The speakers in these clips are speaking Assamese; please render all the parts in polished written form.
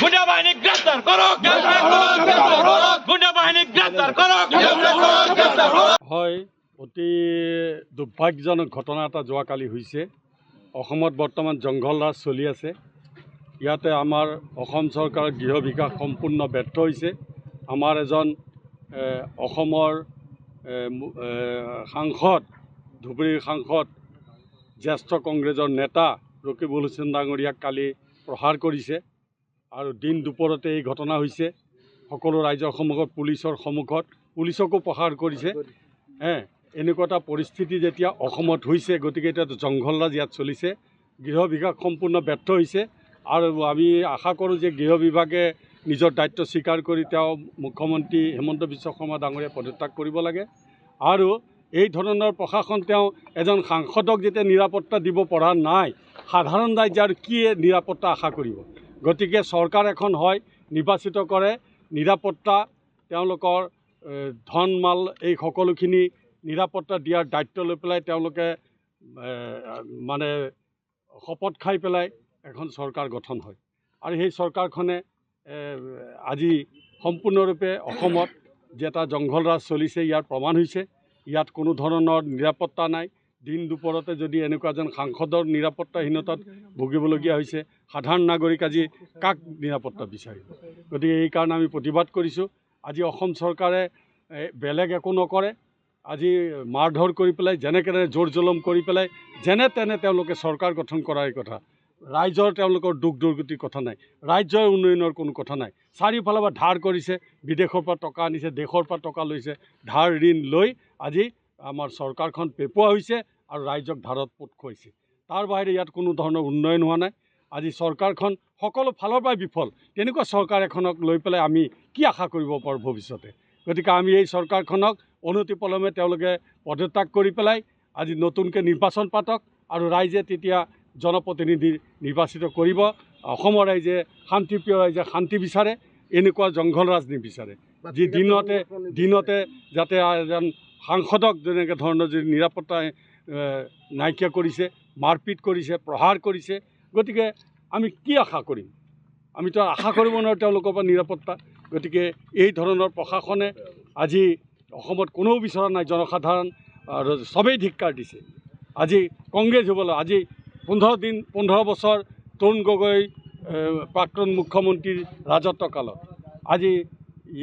গুন্ডা বাহিনী গ্ৰেফতাৰ কৰো, গুন্ডা বাহিনী গ্ৰেফতাৰ কৰো। হয়, অতি দুৰ্ভাগ্যজনক ঘটনা এটা যোৱাকালি হৈছে। অসমত বৰ্তমান জংঘল ৰাজ চলি আছে। ইয়াতে আমাৰ অসম চৰকাৰৰ গৃহ বিকাশ সম্পূৰ্ণ ব্যৰ্থ হৈছে। আমাৰ এজন অসমৰ সাংসদ, ধুবুৰীৰ সাংসদ, জ্যেষ্ঠ কংগ্ৰেছৰ নেতা ৰকিবুল হুছেইন ডাঙৰীয়াক কালি প্ৰহাৰ কৰিছে আৰু দিন দুপৰতে এই ঘটনা হৈছে। সকলো ৰাইজৰ সন্মুখত, পুলিচৰ সন্মুখত, পুলিচকো প্ৰহাৰ কৰিছে। এনেকুৱা এটা পৰিস্থিতি যেতিয়া অসমত হৈছে, গতিকে এতিয়া জংঘল ৰাজ ইয়াত চলিছে। গৃহ বিভাগ সম্পূৰ্ণ ব্যৰ্থ হৈছে আৰু আমি আশা কৰোঁ যে গৃহ বিভাগে নিজৰ দায়িত্ব স্বীকাৰ কৰি তেওঁ মুখ্যমন্ত্ৰী হিমন্ত বিশ্ব শৰ্মা ডাঙৰীয়াই পদত্যাগ কৰিব লাগে। আৰু এই ধৰণৰ প্ৰশাসন, তেওঁ এজন সাংসদক যেতিয়া নিৰাপত্তা দিব পৰা নাই, সাধাৰণ ৰাইজে আৰু কি নিৰাপত্তা আশা কৰিব? গতিকে চৰকাৰ এখন হয়, নিৰ্বাচিত কৰে, নিৰাপত্তা, তেওঁলোকৰ ধন মাল, এই সকলোখিনি নিৰাপত্তা দিয়াৰ দায়িত্ব লৈ পেলাই তেওঁলোকে মানে শপত খাই পেলাই এখন চৰকাৰ গঠন হয়। আৰু সেই চৰকাৰখনে আজি সম্পূৰ্ণৰূপে অসমত যে এটা জংঘল ৰাজ চলিছে ইয়াৰ প্ৰমাণ হৈছে। ইয়াত কোনো ধৰণৰ নিৰাপত্তা নাই। দিন দুপৰতে যদি এনেকুৱা এজন সাংসদৰ নিৰাপত্তাহীনতাত ভুগিবলগীয়া হৈছে, সাধাৰণ নাগৰিক আজি কাক নিৰাপত্তা বিচাৰিব? গতিকে এইকাৰণে আমি প্ৰতিবাদ কৰিছোঁ। আজি অসম চৰকাৰে বেলেগ একো নকৰে, আজি মাৰধৰ কৰি পেলাই, যেনেকৈ জোৰ জুলুম কৰি পেলাই যেনে তেনে তেওঁলোকে চৰকাৰ গঠন কৰাৰ কথা। ৰাইজৰ তেওঁলোকৰ দুখ দুৰ্গতিৰ কথা নাই, ৰাজ্যৰ উন্নয়নৰ কোনো কথা নাই। চাৰিওফালৰ পৰা ধাৰ কৰিছে, বিদেশৰ পৰা টকা আনিছে, দেশৰ পৰা টকা লৈছে, ধাৰ ঋণ লৈ আজি আমাৰ চৰকাৰখন পেপুৱা হৈছে আৰু ৰাইজক ধাৰত পোত খুৱাইছে। তাৰ বাহিৰে ইয়াত কোনো ধৰণৰ উন্নয়ন হোৱা নাই। আজি চৰকাৰখন সকলো ফালৰ পৰাই বিফল। তেনেকুৱা চৰকাৰ এখনক লৈ পেলাই আমি কি আশা কৰিব পাৰোঁ ভৱিষ্যতে? গতিকে আমি এই চৰকাৰখনক অনতিপলমে তেওঁলোকে পদত্যাগ কৰি পেলাই আজি নতুনকৈ নিৰ্বাচন পাতক আৰু ৰাইজে তেতিয়া জনপ্ৰতিনিধি নিৰ্বাচিত কৰিব। অসমৰ ৰাইজে, শান্তিপ্ৰিয় ৰাইজে শান্তি বিচাৰে, এনেকুৱা জংঘল ৰাজ নিবিচাৰে। যি দিনতে যাতে এজন সাংসদক যেনেকৈ ধৰণৰ যদি নিৰাপত্তা নাইকিয়া কৰিছে, মাৰপিট কৰিছে, প্ৰহাৰ কৰিছে, গতিকে আমি কি আশা কৰিম? আমিতো আশা কৰিব নোৱাৰোঁ তেওঁলোকৰ পৰা নিৰাপত্তা। গতিকে এই ধৰণৰ প্ৰশাসনে আজি অসমত কোনেও বিচৰা নাই। জনসাধাৰণ আৰু চবেই ধিক্কাৰ দিছে। আজি কংগ্ৰেছ হ'বলৈ আজি 15 বছৰ তৰুণ গগৈ প্ৰাক্তন মুখ্যমন্ত্ৰীৰ ৰাজত্ব কালত আজি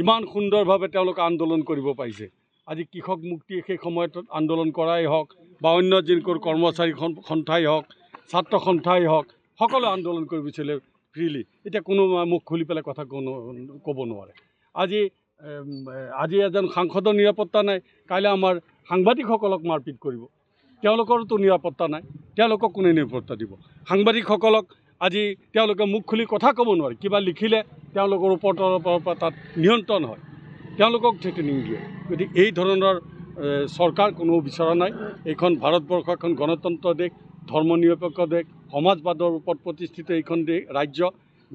ইমান সুন্দৰভাৱে তেওঁলোকে আন্দোলন কৰিব পাৰিছে। আজি কৃষক মুক্তি সেই সময়ত আন্দোলন কৰাই হওক বা অন্য যিবোৰ কৰ্মচাৰী সন্থাই হওক, ছাত্ৰ সন্থাই হওক, সকলো আন্দোলন কৰিব বিচাৰিলে ফ্ৰীলি। এতিয়া কোনো মুখ খুলি পেলাই কথা ক'ব নোৱাৰে। আজি এজন সাংসদৰ নিৰাপত্তা নাই, কাইলৈ আমাৰ সাংবাদিকসকলক মাৰপিট কৰিব, তেওঁলোকৰতো নিৰাপত্তা নাই। তেওঁলোকক কোনে নিৰাপত্তা দিব? সাংবাদিকসকলক আজি তেওঁলোকে মুখ খুলি কথা ক'ব নোৱাৰে। কিবা লিখিলে তেওঁলোকৰ ওপৰৰ পৰা তাত নিয়ন্ত্ৰণ হয়, তেওঁলোকক ট্ৰেইনিং দিয়ে। গতিকে এই ধৰণৰ চৰকাৰ কোনো বিচৰা নাই। এইখন ভাৰতবৰ্ষ এখন গণতন্ত্ৰ দেশ, ধৰ্ম নিৰপেক্ষ দেশ, সমাজবাদৰ ওপৰত প্ৰতিষ্ঠিত এইখন দেশ, ৰাজ্য।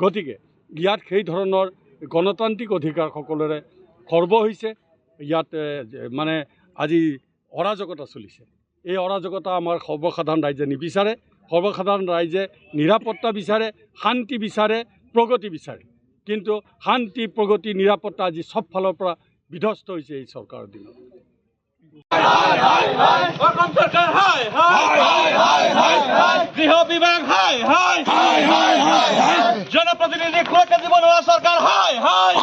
গতিকে ইয়াত সেই ধৰণৰ গণতান্ত্ৰিক অধিকাৰ সকলোৰে খৰ্ব হৈছে। ইয়াত মানে আজি অৰাজকতা চলিছে। এই অৰাজকতা আমাৰ সৰ্বসাধাৰণ ৰাইজে নিবিচাৰে। সৰ্বসাধাৰণ ৰাইজে নিৰাপত্তা বিচাৰে, শান্তি বিচাৰে, প্ৰগতি বিচাৰে। কিন্তু শান্তি, প্ৰগতি, নিৰাপত্তা আজি চব ফালৰ পৰা বিধ্বস্ত হৈছে এই চৰকাৰৰ দিনত। অসম চৰকাৰ হাই হাই, গৃহ বিভাগ হাই হাই, জনপ্ৰতিনিধি সুৰক্ষা দিব নোৱাৰা চৰকাৰ হাই হাই।